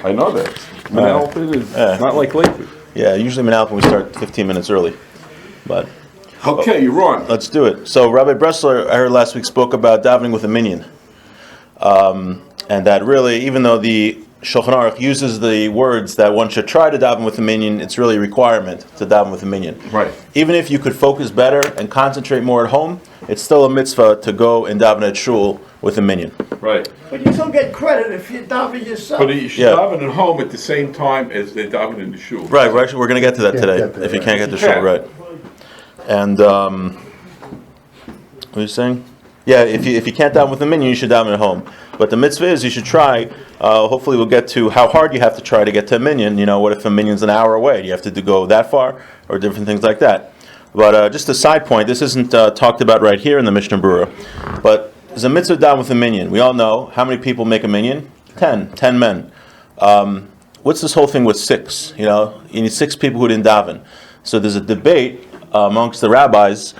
I know that. Manalapan is not like Lakewood. Yeah, usually Manalapan we start 15 minutes early. But Okay, you're on. let's do it. So Rabbi Bressler, I heard last week, spoke about davening with a minyan. And that really, even though the Shulchan Aruch uses the words that one should try to daven with a minyan, it's really a requirement to daven with a minyan. Right. Even if you could focus better and concentrate more at home, it's still a mitzvah to go and daven at shul with a minyan. Right. But you still get credit if you daven yourself. But you should daven at home at the same time as they daven in the shul. Right, we're going to get to that today, if you can't get to shul, right. And, what are you saying? Yeah, if you can't daven with a minyan, you should daven at home. But the mitzvah is you should try. Hopefully, we'll get to how hard you have to try to get to a minyan. What if a minyan's an hour away? Do you have to go that far, or different things like that? But just a side point, this isn't talked about right here in the Mishnah Berurah. But there's a mitzvah daven with a minyan. We all know how many people make a minyan? 10 men. What's this whole thing with 6? You need 6 people who didn't daven. So there's a debate amongst the rabbis.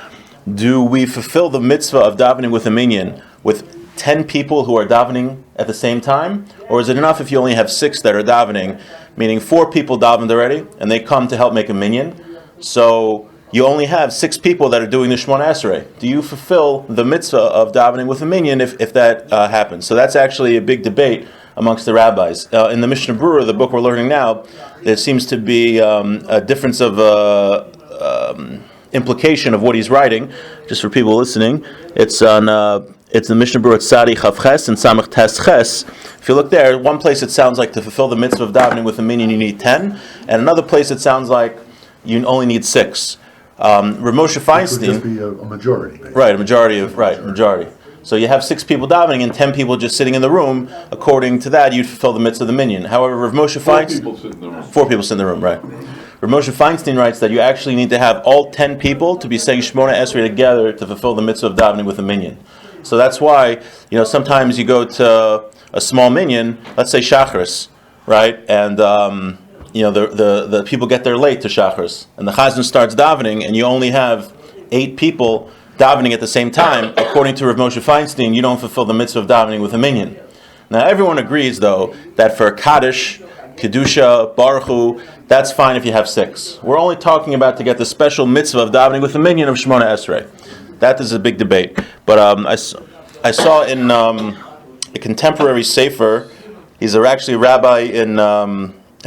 Do we fulfill the mitzvah of davening with a minyan with 10 people who are davening at the same time? Or is it enough if you only have 6 that are davening, meaning 4 people davened already, and they come to help make a minyan? So you only have 6 people that are doing the Shemona Esrei. Do you fulfill the mitzvah of davening with a minyan if that happens? So that's actually a big debate amongst the rabbis. In the Mishnah Berurah, the book we're learning now, there seems to be a difference of implication of what he's writing. Just for people listening, it's the Mishnah Berurah Tzadi Chav Ches and Samach Tes Ches. If you look there, one place it sounds like to fulfill the mitzvah of davening with a minyan you need 10, and another place it sounds like you only need 6. Rav Moshe Feinstein, it would just be a majority. Basically. Right, majority. So you have 6 people davening and 10 people just sitting in the room. According to that, you'd fulfill the mitzvah of the minyan. However, Rav Moshe Feinstein, 4 people sit in the room, right? Rav Moshe Feinstein writes that you actually need to have all 10 people to be saying Shemona Esrei together to fulfill the mitzvah of davening with a minyan. So that's why, sometimes you go to a small minyan, let's say Shacharis, right? And, the people get there late to Shacharis. And the Chazan starts davening, and you only have 8 people davening at the same time. According to Rav Moshe Feinstein, you don't fulfill the mitzvah of davening with a minyan. Now, everyone agrees, though, that for Kaddish, Kedusha, Baruch Hu, that's fine if you have 6. We're only talking about to get the special mitzvah of davening with a minyan of Shemona Esrei. That is a big debate. But I saw in a contemporary sefer, he's actually a rabbi in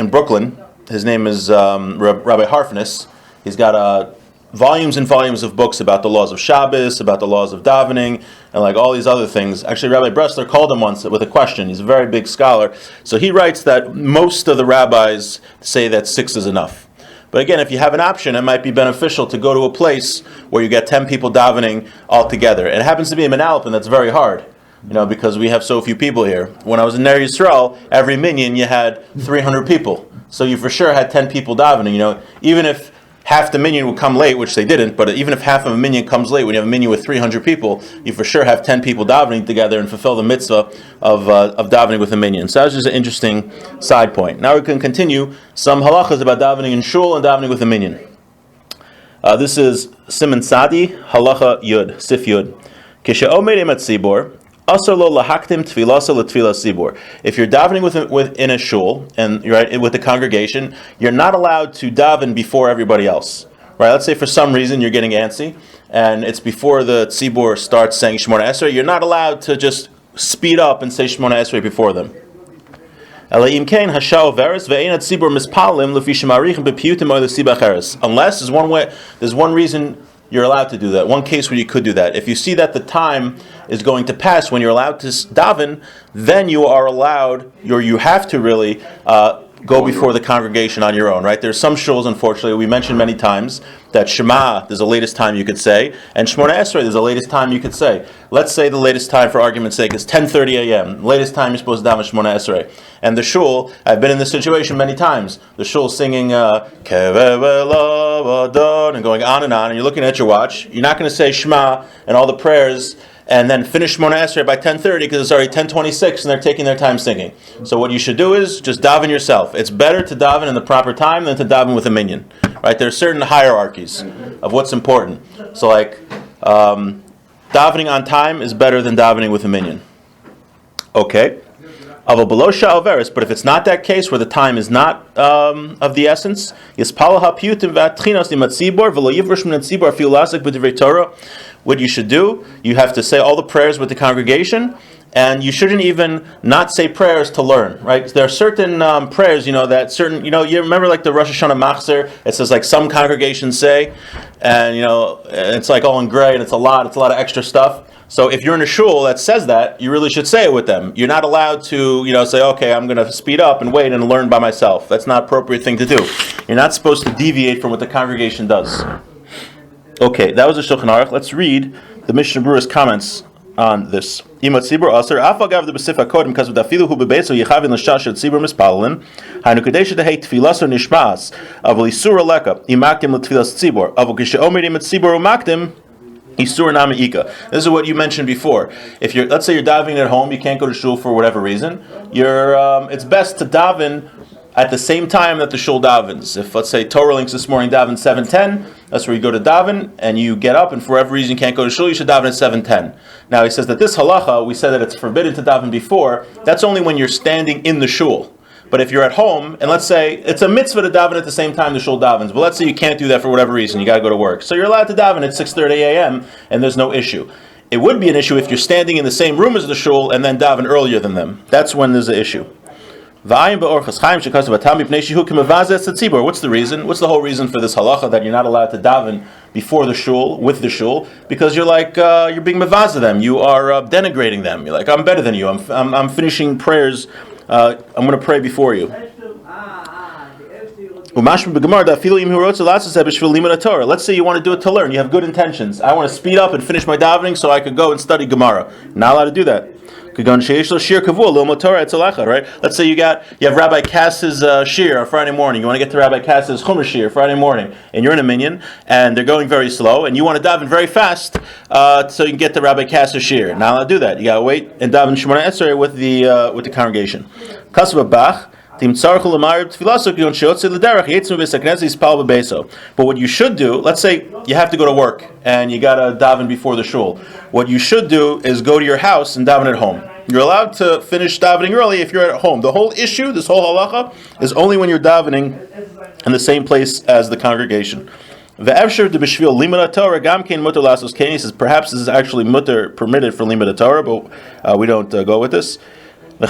Brooklyn. His name is Rabbi Harfness. He's got volumes and volumes of books about the laws of Shabbos, about the laws of davening, and like all these other things. Actually, Rabbi Bressler called him once with a question. He's a very big scholar. So he writes that most of the rabbis say that 6 is enough. But again, if you have an option, it might be beneficial to go to a place where you get 10 people davening all together. It happens to be in Manalapan, that's very hard, because we have so few people here. When I was in Ner Yisrael, every minyan you had 300 people. So you for sure had 10 people davening. Even if half the minyan would come late, which they didn't, but even if half of a minyan comes late, when you have a minyan with 300 people, you for sure have 10 people davening together and fulfill the mitzvah of davening with a minyan. So that's just an interesting side point. Now we can continue some halachas about davening in shul and davening with a minyan. This is Siman Sadi, halacha yud, sif yud. Kishe'omer emet tzibor, asar lo lahaktim tfilasa l'tfila sibor. If you're davening in a shul and you're right with the congregation, you're not allowed to daven before everybody else. Right? Let's say for some reason you're getting antsy and it's before the tzibor starts saying Shemona Esrei. You're not allowed to just speed up and say Shemona Esrei before them. Unless there's one reason you're allowed to do that. One case where you could do that. If you see that the time is going to pass when you're allowed to daven, then you are allowed, or you have to really go before the congregation on your own, right? There's some shuls, unfortunately, we mentioned many times, that Shema, there's the latest time you could say, and Shemona Esrei, there's the latest time you could say. Let's say the latest time, for argument's sake, is 10:30 a.m., latest time you're supposed to daven Shemona Esrei. And the shul, I've been in this situation many times, the shul singing, and going on, and you're looking at your watch, you're not going to say Shema and all the prayers, and then finish Shemona Esrei by 10:30 because it's already 10:26 and they're taking their time singing. So what you should do is just daven yourself. It's better to daven in the proper time than to daven with a minyan. Right? There are certain hierarchies of what's important. So like davening on time is better than davening with a minyan. Okay. Of a below sha'overis, but if it's not that case where the time is not of the essence, what you should do, you have to say all the prayers with the congregation, and you shouldn't even not say prayers to learn, right? There are certain prayers, that certain, you remember like the Rosh Hashanah Machzer, it says like some congregations say, and it's like all in gray, and it's a lot of extra stuff. So if you're in a shul that says that, you really should say it with them. You're not allowed to, say, okay, I'm going to speed up and wait and learn by myself. That's not an appropriate thing to do. You're not supposed to deviate from what the congregation does. Okay, that was the Shulchan Aruch. Let's read the Mishnah Berurah's comments on this. Imat Tzibur Aser, Afagav the B'Sifah Kodim, because of the Afilu Hu Bebeso Yechavin L'Shash Ed Tzibur Mispalin, Hainu Kadesh Tehei Tfilas or Nishmas, Avol Isur Aleka, Imakdim L'Tfilas Tzibur, Avol Kishe Omer Imat Tzibur Umakdim, Isur Nama Ika. This is what you mentioned before. If let's say you're davening at home, you can't go to shul for whatever reason. It's best to daven at the same time that the shul davens. If let's say Torah links this morning daven 7:10, that's where you go to daven, and you get up, and for whatever reason you can't go to shul, you should daven at 7:10. Now he says that this halacha, we said that it's forbidden to daven before. That's only when you're standing in the shul. But if you're at home, and let's say it's a mitzvah to daven at the same time the shul davens, but let's say you can't do that for whatever reason, you got to go to work. So you're allowed to daven at 6:30 a.m., and there's no issue. It would be an issue if you're standing in the same room as the shul and then daven earlier than them. That's when there's an issue. What's the reason? What's the whole reason for this halacha that you're not allowed to daven before the shul, with the shul? Because you're like, you're being mevazeh them. You are denigrating them. You're like, I'm better than you. I'm finishing prayers. I'm going to pray before you. Let's say you want to do it to learn. You have good intentions. I want to speed up and finish my davening so I could go and study Gemara. Not allowed to do that. Right? Let's say you have Rabbi Cass's shir on Friday morning. You want to get to Rabbi Cass's Chumash shir Friday morning, and you're in a minyan, and they're going very slow, and you want to daven very fast so you can get to Rabbi Cass's shir. Not allowed to do that. You got to wait and daven Shemona Esrei with the congregation. But what you should do, let's say you have to go to work and you got to daven before the shul. What you should do is go to your house and daven at home. You're allowed to finish davening early if you're at home. The whole issue, this whole halacha, is only when you're davening in the same place as the congregation. He says perhaps this is actually mutter permitted for limud Torah, but we don't go with this. He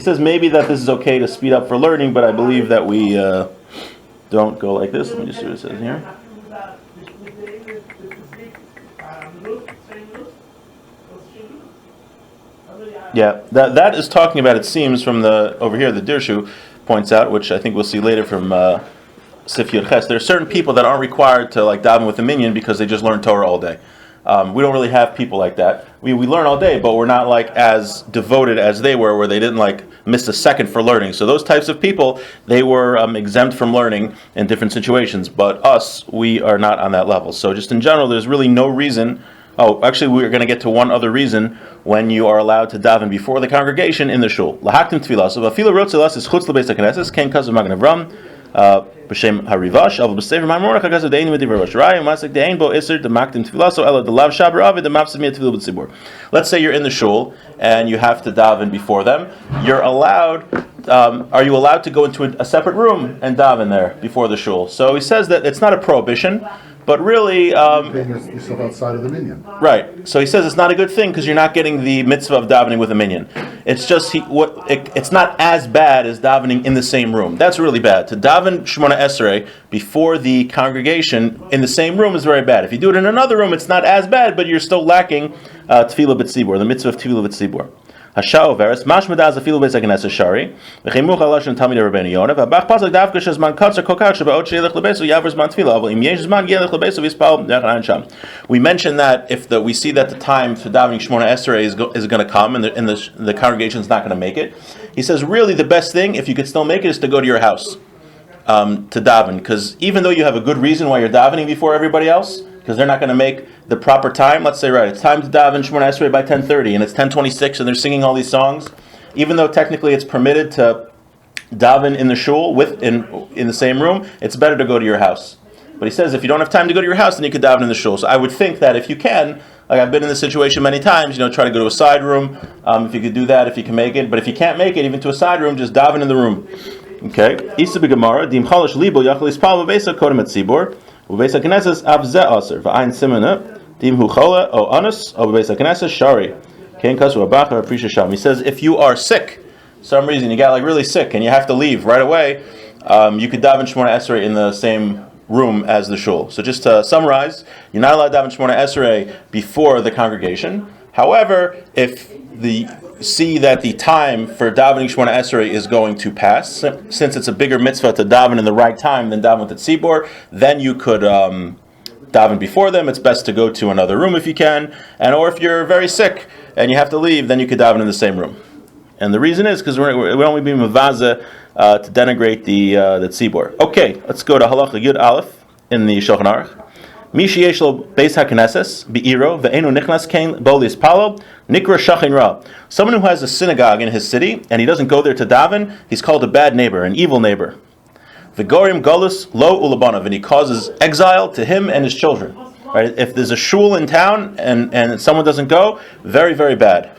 says maybe that this is okay to speed up for learning, but I believe that we don't go like this. Let me just see what it says here. Yeah, that is talking about, it seems, from over here, the Dirshu points out, which I think we'll see later from Sif Yud Ches. There are certain people that aren't required to daven with the minyan because they just learn Torah all day. We don't really have people like that. We learn all day, but we're not as devoted as they were, where they didn't miss a second for learning. So those types of people, they were exempt from learning in different situations. But us, we are not on that level. So just in general, there's really no reason. Oh, actually, we're going to get to one other reason when you are allowed to daven before the congregation in the shul. Lahaktim tfilas. V'afilu rotzelas is chutz lebeis hakneses ken kazav magen Avram. B'shem harivash al b'sever ma'morach hagazav de'ein v'divrei rosh rayim masik de'ein bo iser demaktim tfilaso ela delav shaber avid demapsim yet tfilu b'tzibur. Let's say you're in the shul and you have to daven before them. You're allowed. Are you allowed to go into a separate room and daven there before the shul? So he says that it's not a prohibition, but really, yourself outside of the minyan. Right. So he says it's not a good thing because you're not getting the mitzvah of davening with a minyan. It's just it's not as bad as davening in the same room. That's really bad. To daven Shemona Esrei before the congregation in the same room is very bad. If you do it in another room, it's not as bad, but you're still lacking tefillah b'tzibur, the mitzvah of tefillah b'tzibur. Hashao veres mashmedaz afilu bezakenes shari v'chimuch alashon talmid Rabbeinu Yonah v'abach pasuk davka shezman katzer kokach shebaot sheilech lebesu yaver zman tefillah avol im yesh zman yelech lebesu v'yispal dechanan sham. We mentioned that if we see that the time for davening Shemona Esrei is going to come and the congregation is not going to make it, he says really the best thing, if you could still make it, is to go to your house to daven, because even though you have a good reason why you're davening before everybody else, because they're not going to make the proper time. Let's say, right, it's time to daven Shemona Esrei by 10:30, and it's 10:26, and they're singing all these songs. Even though technically it's permitted to daven in the shul in the same room, it's better to go to your house. But he says if you don't have time to go to your house, then you could daven in the shul. So I would think that if you can, like I've been in this situation many times, try to go to a side room. If you could do that, if you can make it. But if you can't make it, even to a side room, just daven in the room. Okay. Isa b'Gemara, dim chalash libo yachal ispal v'beisa kodem et tzibor, v'beisa knesses av ze aser v'ayin simena dim hu chala o anus o v'beisa knesses shari. Ken kasu abacha aprisha sham. He says if you are sick, for some reason you got really sick and you have to leave right away, you could daven Shemona Esrei in the same room as the shul. So just to summarize, you're not allowed to daven Shemona Esrei before the congregation. However, if see that the time for davening Shemona Esrei is going to pass, since it's a bigger mitzvah to daven in the right time than daven with the tzibor, then you could daven before them. It's best to go to another room if you can, or if you're very sick and you have to leave, then you could daven in the same room. And the reason is because we're only being mavaza to denigrate the tzibor. Okay, let's go to halacha yud aleph in the Shulchan Aruch. Mi sheyesh lo beis hakneses be'iro ve'enu nichnas kein bo lispalo nikra shachin ra. Someone who has a synagogue in his city and he doesn't go there to daven, he's called a bad neighbor, an evil neighbor. V'gorim golus lo ulabanav, and he causes exile to him and his children. Right? If there's a shul in town and someone doesn't go, very, very bad.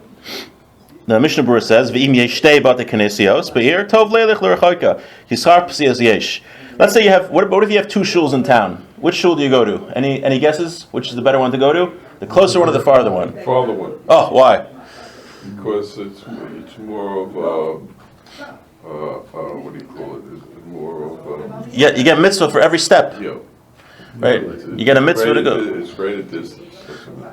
The Mishnah Berurah says, "V'im yeshtei bate knesios be'ir tov leilech l'rechoika yischar p'sias yesh." Let's say you have. What if you have two shuls in town? Which shul do you go to? Any guesses? Which is the better one to go to? The closer one or the farther one? Farther one. Oh, why? Because it's more of what do you call it? It's more of Yeah, you get mitzvah for every step. yeah. Right. You get a mitzvah to go. It's great at distance.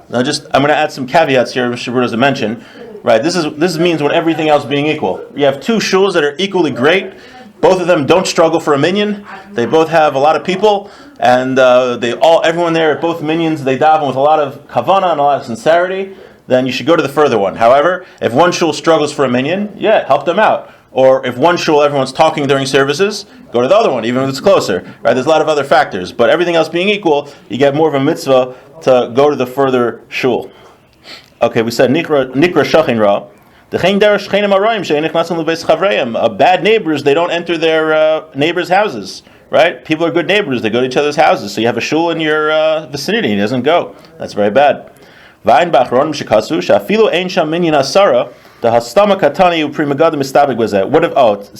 Now, I'm going to add some caveats here. Mr. Berurah doesn't mention. Right. This means when everything else being equal. You have two shuls that are equally great. Both of them don't struggle for a minyan. They both have a lot of people, and everyone there at both minyans, they daven with a lot of kavanah and a lot of sincerity. Then you should go to the further one. However, if one shul struggles for a minyan, help them out. Or if one shul everyone's talking during services, go to the other one, even if it's closer. Right? There's a lot of other factors, but everything else being equal, you get more of a mitzvah to go to the further shul. Okay, we said nikra shachin ra. Bad neighbors, they don't enter their neighbors' houses, right? People are good neighbors, they go to each other's houses. So you have a shul in your vicinity, he doesn't go. That's very bad. It's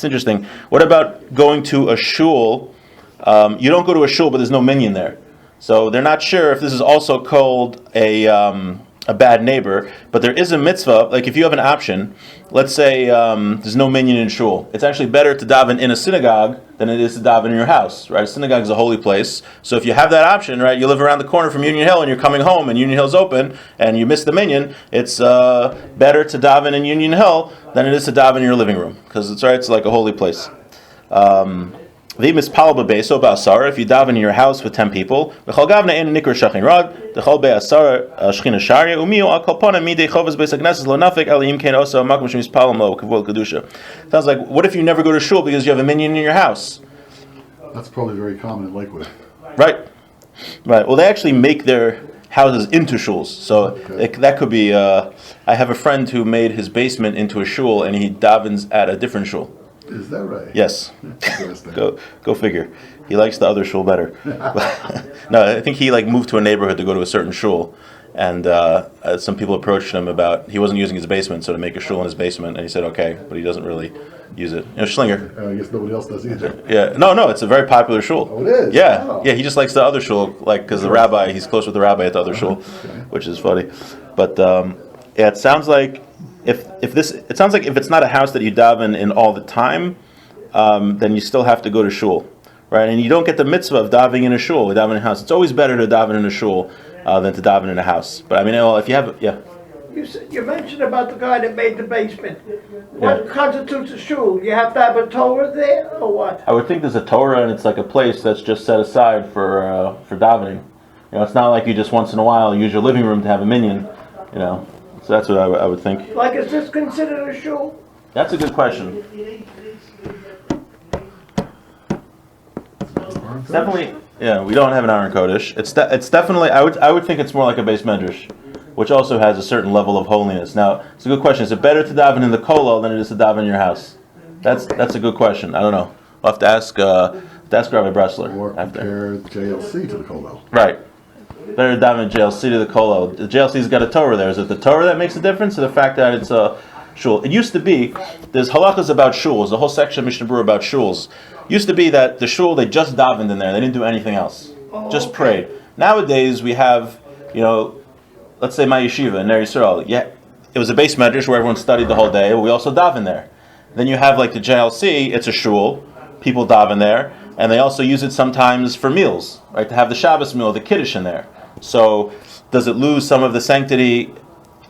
interesting. What about going to a shul? You don't go to a shul, but there's no minyan there. So they're not sure if this is also called a bad neighbor, but there is a mitzvah. Like if you have an option, let's say there's no minyan in shul, it's actually better to daven in a synagogue than it is to daven in your house, right? A synagogue is a holy place, so if you have that option, right, you live around the corner from Union Hill and you're coming home and Union Hill's open and you miss the minyan, it's better to daven in Union Hill than it is to daven in your living room, because it's like a holy place. If you daven in your house with 10 people, sounds like, what if you never go to shul because you have a minyan in your house? That's probably very common in Lakewood. Right. Well, they actually make their houses into shuls, so that could be. I have a friend who made his basement into a shul, and he davens at a different shul. Is that right? Yes. Go figure. He likes the other shul better. No, I think he moved to a neighborhood to go to a certain shul, and some people approached him about he wasn't using his basement, so to make a shul in his basement, and he said okay, but he doesn't really use it. Schlinger. I guess nobody else does either. Yeah. No, it's a very popular shul. Oh, it is? Yeah. Oh. Yeah, he just likes the other shul, because the rabbi, he's close with the rabbi at the other shul, which is funny. But it sounds like if it's not a house that you daven in all the time, then you still have to go to shul, right? And you don't get the mitzvah of davening in a shul, davening in a house. It's always better to daven in a shul than to daven in a house. But I mean, if you have, You mentioned about the guy that made the basement. What constitutes a shul? You have to have a Torah there, or what? I would think there's a Torah, and it's like a place that's just set aside for davening. It's not like you just once in a while use your living room to have a minyan. So that's what I would think. Like, is this considered a shul? That's a good question. It's definitely, we don't have an Aron Kodesh. It's definitely, I would think it's more like a Beis Medrash, which also has a certain level of holiness. Now, it's a good question. Is it better to daven in the kollel than it is to daven in your house? That's a good question. I don't know. We'll have to ask Ask Rabbi Bressler. Or after. compare JLC to the kollel. Right. Better daven JLC to the kollel. The JLC's got a Torah there. Is it the Torah that makes a difference, or the fact that it's a shul? It used to be, there's halachas about shuls, the whole section of Mishnah Berurah about shuls. Used to be that the shul, they just davened in there. They didn't do anything else. Just prayed. Nowadays, we have, let's say my yeshiva in Ner Yisrael. Yeah, it was a base medrash where everyone studied the whole day, but we also daven there. Then you have like the JLC, it's a shul. People daven there. And they also use it sometimes for meals, right? To have the Shabbos meal, the Kiddush in there. So, does it lose some of the sanctity?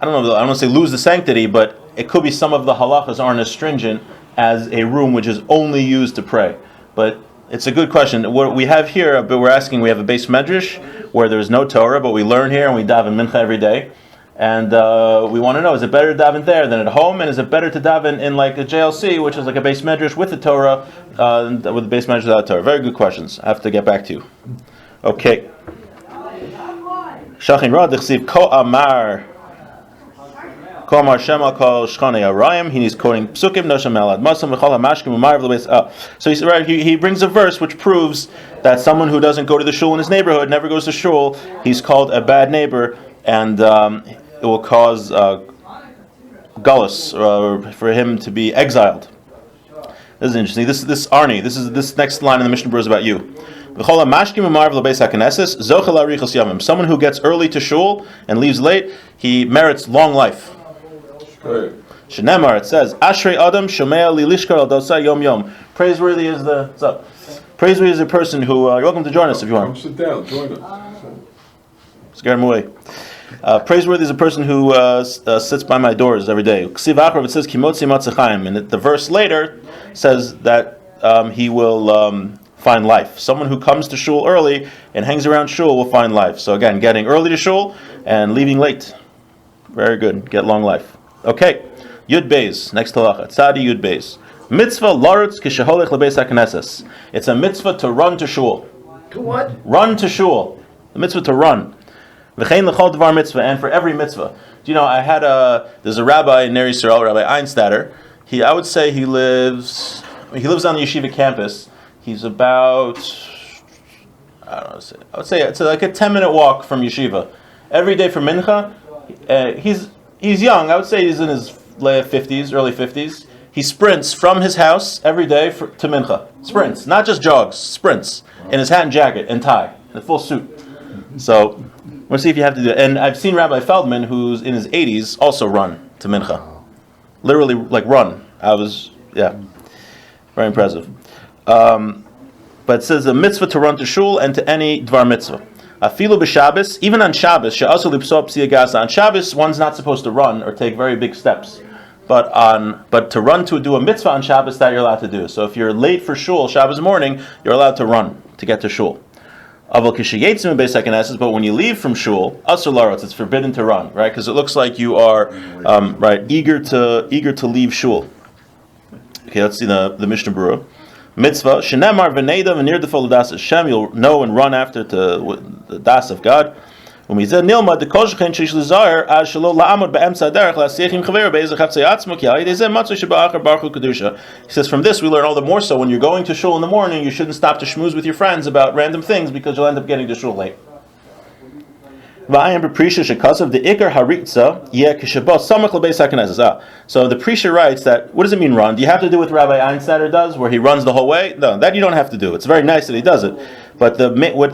I don't know. I don't want to say lose the sanctity, but it could be some of the halachas aren't as stringent as a room which is only used to pray. But it's a good question. What we have here, but we're asking. We have a base medrash where there's no Torah, but we learn here and we daven mincha every day. And we want to know, is it better to daven there than at home? And is it better to daven in like a JLC, which is like a base medrash with the Torah, with the base medrash without Torah? Very good questions. I have to get back to you. Okay. Shachin Rad Chsiv Ko Amar Shema Kol Shchane Arayim. He's quoting Psukim Nosham Elad Masam V'Chol HaMashkim U'Marav L'Beis. So he's right. He brings a verse which proves that someone who doesn't go to the shul in his neighborhood, never goes to shul, he's called a bad neighbor, and it will cause gullus, for him to be exiled. This is interesting. This Arnie, this next line in the Mishnah Berurah is about you. Someone who gets early to shul and leaves late, he merits long life. Shenemar, it says, Ashrei Adam Shomea Li Lishkar Al Dosai Yom Yom. Praiseworthy is the person who. You're welcome to join us if you want. Come sit down, join us. Scare him away. Praiseworthy is a person who sits by my doors every day. It says Kimotzi Matzachayim, and the verse later says that he will find life. Someone who comes to shul early and hangs around shul will find life. So again, getting early to shul and leaving late. Very good. Get long life. Okay. Yud Beis. Next halacha. Tzadi Yud Beis. Mitzvah larutz kisheholech lebeis hakneses. It's a mitzvah to run to shul. To what? Run to shul. The mitzvah to run. V'chein l'chol dvar mitzvah, and for every mitzvah. Do you know, there's a rabbi in Ner Yisrael, Rabbi Einstadter. I would say he lives on the yeshiva campus. He's about, I would say it's like a 10-minute walk from yeshiva. Every day for mincha, he's young. I would say he's in his late 50s, early 50s. He sprints from his house every day to mincha. Sprints, not just jogs, sprints. In his hat and jacket and tie, in a full suit. So, we'll see if you have to do it. And I've seen Rabbi Feldman, who's in his 80s, also run to mincha. Literally, like run. Very impressive. But it says a mitzvah to run to shul and to any dvar mitzvah. Afilu b'Shabbos, even on Shabbos, she'asu lipsop p'siyagasa. On Shabbos, one's not supposed to run or take very big steps. But to do a mitzvah on Shabbos, that you're allowed to do. So if you're late for shul Shabbos morning, you're allowed to run to get to shul. But when you leave from shul, asur larutz, it's forbidden to run, right? Because it looks like you are eager to leave shul. Okay, let's see the Mishnah Berurah. Mitzvah shenemar v'neida v'nir defol das Hashem. You'll know and run after to the das of God. He says, from this we learn all the more so when you're going to shul in the morning, you shouldn't stop to schmooze with your friends about random things because you'll end up getting to shul late. So the Prisha writes that, what does it mean run? Do you have to do what Rabbi Einstadter does, where he runs the whole way? No, that you don't have to do. It's very nice that he does it. But what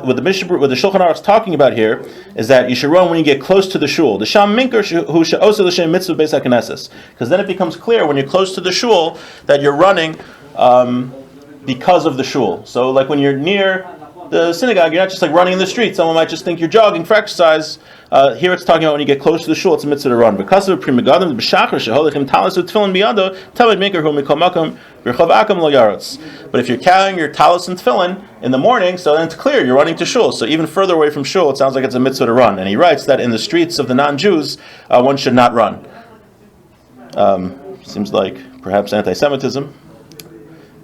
the Shulchan Aruch is talking about here is that you should run when you get close to the shul. The Sham Minker who should also l'shem mitzvah beis hakneses, because then it becomes clear when you're close to the shul that you're running because of the shul. So like when you're near the synagogue, you're not just like running in the street. Someone might just think you're jogging for exercise. Here it's talking about when you get close to the shul, it's a mitzvah to run. Because of primigadim, but if you're carrying your talis and tefillin in the morning, so then it's clear you're running to shul. So even further away from shul, it sounds like it's a mitzvah to run. And he writes that in the streets of the non-Jews, one should not run. Seems like perhaps anti-Semitism.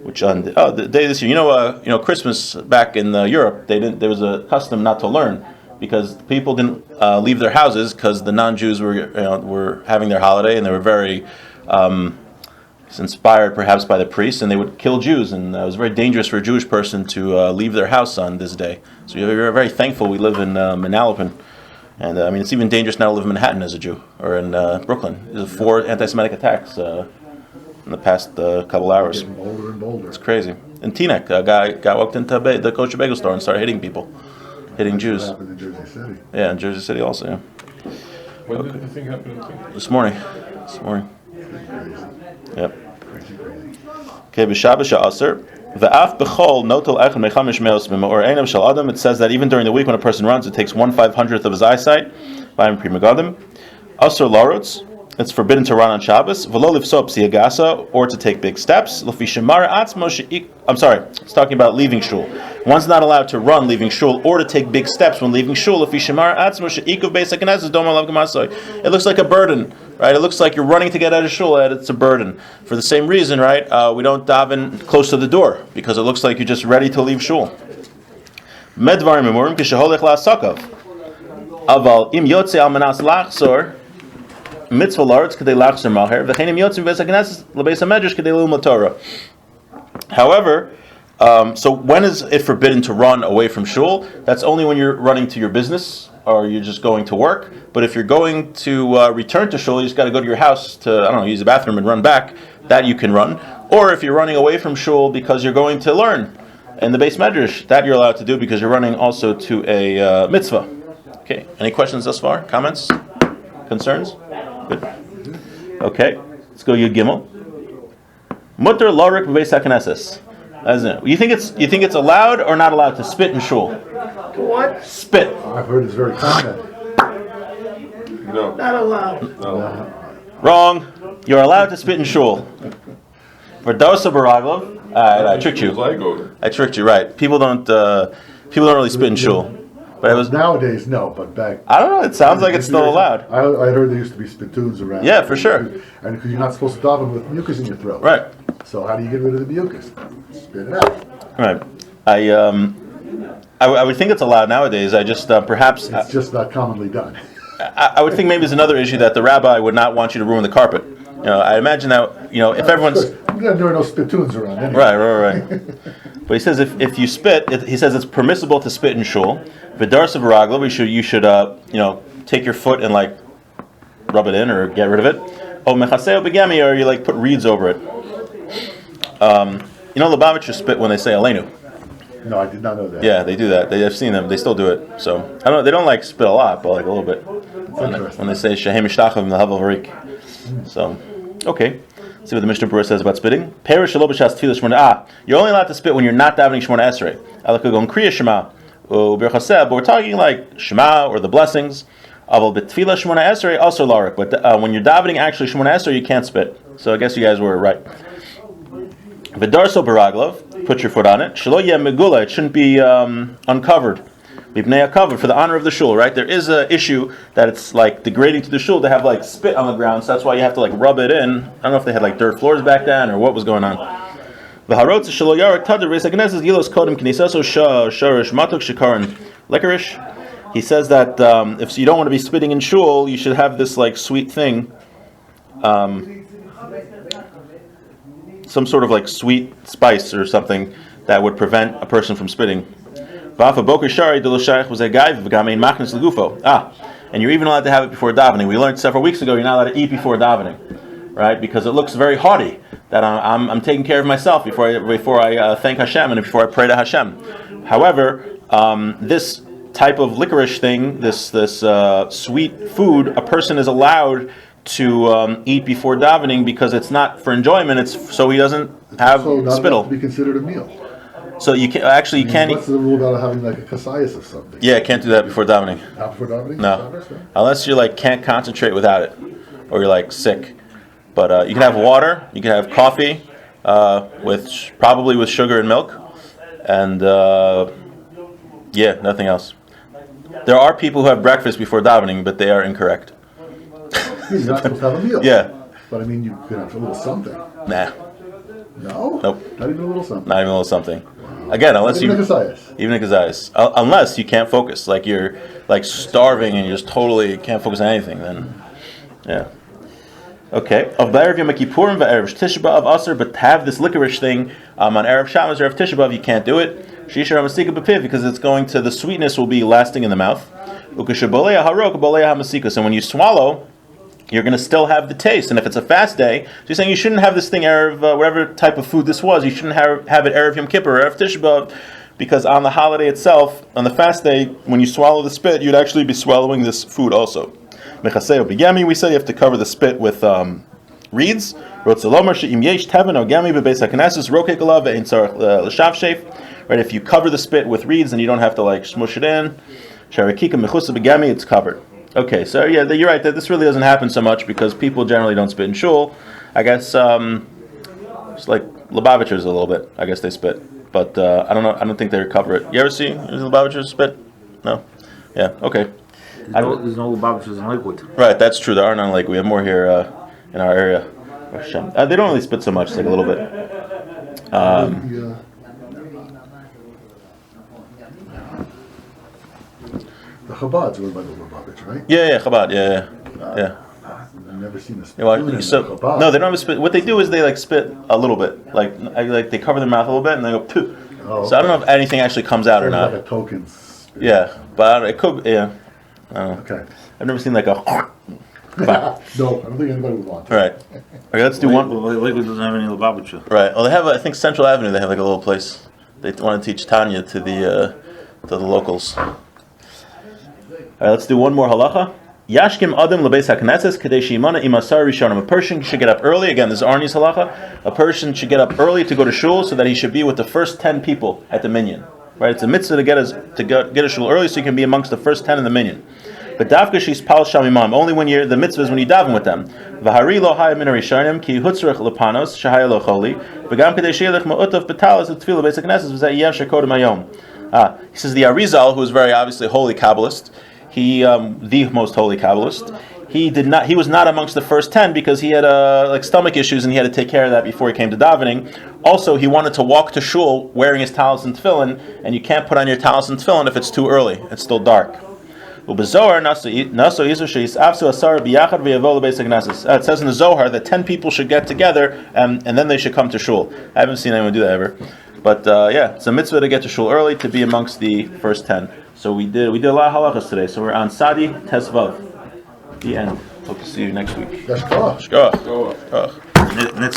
Which on the day this year, Christmas back in Europe, there was a custom not to learn because people didn't leave their houses because the non-Jews were having their holiday and they were very It's inspired perhaps by the priests, and they would kill Jews, and it was very dangerous for a Jewish person to leave their house on this day. So we're very thankful we live in Manalapan. And I mean, it's even dangerous now to live in Manhattan as a Jew, or in Brooklyn. There's 4 anti-Semitic attacks in the past couple hours. Getting bolder and bolder. It's crazy. In Teaneck, a guy walked into the kosher bagel store and started hitting people, hitting Jews. What happened in Jersey City? Yeah, in Jersey City also, yeah. When did the thing happen in Teaneck? This morning. Crazy. Yep. Crazy. Okay, b'Shabbos she'aser. Ve'af b'chol notel echad mechamish me'os b'ma'or einam shel adam. It says that even during the week when a person runs, it takes 1/500th of his eyesight. B'ayim pri megadim. Aser larutz. It's forbidden to run on Shabbos. V'lo lifso p'siyagasa, or to take big steps. L'fi shemar atzmo she'ik. I'm sorry. It's talking about leaving shul. One's not allowed to run leaving shul or to take big steps when leaving shul. L'fi shemar atzmo she'ikuv beis haKnesses dom alav gamasoy. It looks like a burden, right? It looks like you're running to get out of shul, and it's a burden. For the same reason, right? We don't daven close to the door because it looks like you're just ready to leave shul. Medvarim emurim kisheholech la'asakav. Aval im yotze al manas lachzor. Mitzvah laretz kedei lachzor maher. V'cheinim yotzim beis haKnesses lebeis hamedrash kedei lilmod Torah. However, so when is it forbidden to run away from shul? That's only when you're running to your business or you're just going to work. But if you're going to return to shul, you just got to go to your house to, I don't know, use the bathroom and run back. That you can run. Or if you're running away from shul because you're going to learn in the Beis Medrash, that you're allowed to do because you're running also to a mitzvah. Okay, any questions thus far? Comments? Concerns? Good. Okay, let's go Yud Gimel. Mutter larik b'beis haKnesses. You think it's allowed or not allowed to spit in shul? To what? Spit. I've heard it's very common. No. Not allowed. No. Wrong. You're allowed to spit in shul. Verdosa baraglov. I tricked you. I tricked you. Right. People don't really spit in shul. But it was Nowadays, no, but back. I don't know. It sounds like it's still allowed. I heard there used to be spittoons around. Yeah, for sure. And because you're not supposed to daven with mucus in your throat. Right. So how do you get rid of the mucus? Spit it out. Right. I would think it's allowed nowadays. I just perhaps It's just not commonly done. I would think maybe there's another issue that the rabbi would not want you to ruin the carpet. I imagine that if everyone's There are no spittoons around anyway. right. But he says if you spit, he says it's permissible to spit in shul. V'darsa v'ragla, you should take your foot and like rub it in or get rid of it. Oh mechaseo begemi, or you like put reeds over it. Lubavitchers spit when they say Aleinu. No, I did not know that. Yeah, they do that. I've seen them. They still do it. So I don't know. They don't like spit a lot, but like a little bit. When they say Shehem Ishtachim Lahav Varik. So, okay. Let's see what the Mishnah Berurah says about spitting. Perish Shelo B'Shas Tefillah Shmona. You're only allowed to spit when you're not davening Shmona Esrei. Alakagon Kriya Shema. But we're talking like Shema or the blessings. Aval B'Tefillah Shmona Esrei also Larik. But when you're davening actually Shmona Esrei, you can't spit. So I guess you guys were right. V'darso Baraglov. Put your foot on it. Shelo Yeh Megula. It shouldn't be uncovered. Covered for the honor of the shul, right? There is an issue that it's like degrading to the shul to have like spit on the ground, so that's why you have to like rub it in. I don't know if they had like dirt floors back then or what was going on. Licorice. He says that if you don't want to be spitting in shul, you should have this like sweet thing, some sort of like sweet spice or something that would prevent a person from spitting. And you're even allowed to have it before davening. We learned several weeks ago you're not allowed to eat before davening, right? Because it looks very haughty that I'm taking care of myself before I thank Hashem and before I pray to Hashem. However, this type of licorice thing, this sweet food, a person is allowed to eat before davening because it's not for enjoyment. It's so he doesn't have spittle. To be considered a meal. So you can't What's the rule about having like a kasayas or something? Yeah, can't do that before davening. Not before davening? No, unless you like can't concentrate without it, or you're like sick. But you can have water, you can have coffee, probably with sugar and milk, and nothing else. There are people who have breakfast before davening, but they are incorrect. You're not supposed to have a meal. Yeah. But I mean, you could have a little something. Nah. No? Nope. Not even a little something. Not even a little something. Again, unless even you even a kazayas, unless you can't focus, like you're like starving and you just totally can't focus on anything, then yeah. Okay. Of Erev Yom Kippurim ve'erev Tisha B'av aser, but to have this licorice thing on Erev Shabbos or Erev Tisha B'av, you can't do it. Shishar hamasika b'piv, because it's going to, the sweetness will be lasting in the mouth. Ukeshaboleya harok boleya hamasika. So when you swallow, you're going to still have the taste. And if it's a fast day, so you're saying you shouldn't have this thing Erev, whatever type of food this was, you shouldn't have it Erev Yom Kippur or Erev Tisha B'av, because on the holiday itself, on the fast day, when you swallow the spit, you'd actually be swallowing this food also. Mechaseo b'gami, we say you have to cover the spit with reeds. Right, if you cover the spit with reeds, then you don't have to like smush it in. It's covered. Okay, so yeah, you're right that this really doesn't happen so much because people generally don't spit in shul. I guess it's like Lubavitchers a little bit. I guess they spit, but I don't know. I don't think they cover it. You ever see Lubavitchers spit? No. Yeah. Okay. There's no Lubavitchers in Lakewood. Right, that's true. There are none in Lakewood. We have more here in our area. They don't really spit so much, like a little bit. The Chabad's run by the Lubavitch, right? Yeah, Chabad, yeah. I've never seen this. No, they don't have a spit. What they do is they like spit a little bit, like they cover their mouth a little bit and they go pooh. Oh, so I don't know if anything actually comes out or not. Like a token. Yeah, but it could. Yeah, I don't know. Okay. I've never seen like a. No, I don't think anybody would want to. All right. Okay, let's do one. Lakewood doesn't have any Lubavitcher. Right. Well, they have. I think Central Avenue. They have like a little place. They want to teach Tanya to the locals. All right. Let's do one more halacha. Yashkim Adam lebeis hakneses kadesh yimana imasar rishonim. A person should get up early. Again, this is Arnie's halacha. A person should get up early to go to shul so that he should be with the first 10 people at the minyan. Right. It's a mitzvah to get a shul early so you can be amongst the first 10 in the minyan. But davka she's pal shamimam. Only when the mitzvah is when you daven with them. V'hari lo hayim min harishonim ki hutzrich lepanos shahaya lo choli v'gam kadei sheilech ma'utav betalas v'tefila beis hakneses v'zeh yesh hakodem hayom. He says the Arizal, who is very obviously a holy Kabbalist, the most holy Kabbalist, he was not amongst the first 10 because he had like stomach issues and he had to take care of that before he came to davening. Also, he wanted to walk to shul wearing his talis and tefillin, and you can't put on your talis and tefillin if it's too early. It's still dark. It says in the Zohar that 10 people should get together and then they should come to shul. I haven't seen anyone do that ever. But yeah, it's a mitzvah to get to shul early to be amongst the first 10. So we did a lot of halachas today. So we're on Sadi Tesvav. The end. Hope to see you next week. That's cool. Shkoch. Next